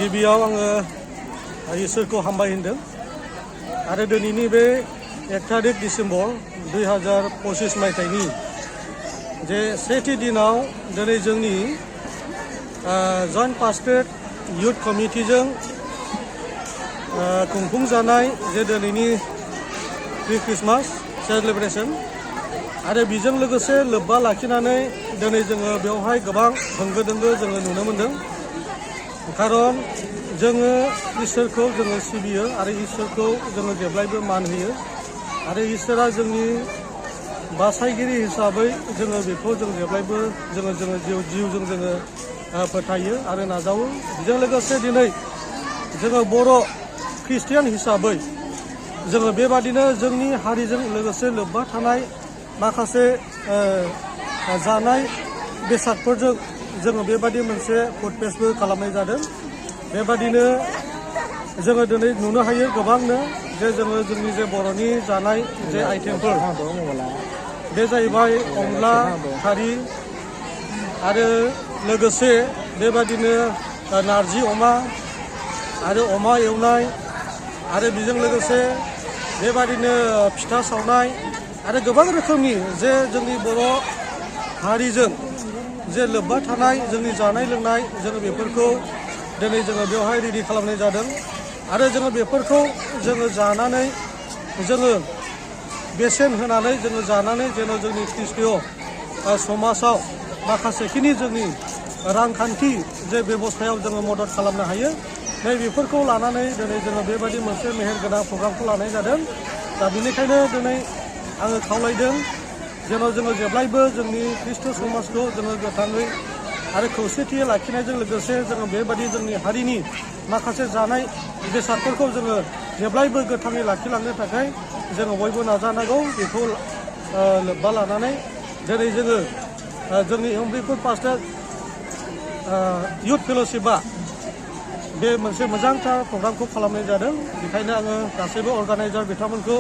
गिबियाव आङो इसोरखौ हामबाय होनदों आरो दिनैनि बे 1 तारिख डिसेम्बर 2025 मायथाइनि जे सेथि दिनाव दिनै जोंनि जइन्ट पास्टेट युथ कमिटिजों खुंफुंजानाय जे दिनैनि प्रि क्रिसमास सेलेब्रेशन आरो बेजों लोगोसे लोब्बा लाखिनानै दिनै जोङो बेवहाय गोबां होंगो दोंगो जोङो नुनो मोनदों। खारन जोङो इसोरखौ जोङो सिबियो आरो इसोरखौ जोङो जेब्लायबो मान होयो आरो इसोरा जोंनि बासायगिरि हिसाबै जोङो बेखौ जों जेब्लायबो जोङो जिउजों जोङो फोथायो आरो नाजावो। बेजों लोगोसे दिनै जोङो बर' ख्रिस्टियान हिसाबै जोङो बेबादिनो जोंनि हारिजों लोगोसे लोब्बा थानाय माखासे जानाय बेसादफोरजों जोङो बेबादि मोनसे फुड फेस्टबो खालामनाय जादों। बेबादिनो जोङो दिनै नुनो हायो गोबांनो जे जोङो जोंनि जे बर'नि जानाय जे आइटेमफोर बे जाहैबाय अनला खारि आरो लोगोसे बेबादिनो नारजि अमा आरो अमा एवनाय आरो बेजों लोगोसे बेबादिनो फिथा सावनाय आरो गोबां रोखोमनि जे जोंनि बर' हारिजों जे लोब्बा थानाय जोंनि जानाय लोंनाय जोङो बेफोरखौ दिनै जोङो बेवहाय रेडि खालामनाय जादों आरो जोङो बेफोरखौ जोङो जानानै जोङो बेसेन होनानै जोङो जानानै जेन' जोंनि ख्रिस्टीय समाजाव माखासेखिनि जोंनि रांखान्थि जे बेबस्थायाव जोङो मदद खालामनो हायो। नै बेफोरखौ लानानै दिनै जोङो बेबायदि मोनसे मेहेरगोनां प्रग्रामखौ लानाय जादों। दा बेनिखायनो दिनै आङो खावलायदों जेन' जोङो जेब्लायबो जोंनि ख्रिस्ट समाजखौ जोङो गोथाङै आरो खौसेथियै लाखिनायजों लोगोसे जोङो बेबायदि जोंनि हारिनि माखासे जानाय बेसादफोरखौ जोङो जेब्लायबो गोथाङै लाखिलांनो थाखाय जोङो बयबो नाजानांगौ। बेखौ लोब्बा लानानै दिनै जोङो जोंनि एमब्रिपुर पास्टेट युथ फेल'शिपआ बे मोनसे मोजांथार प्रग्रामखौ खालामनाय जादों। बेखायनो आङो गासैबो अर्गानाइजार बिथांमोनखौ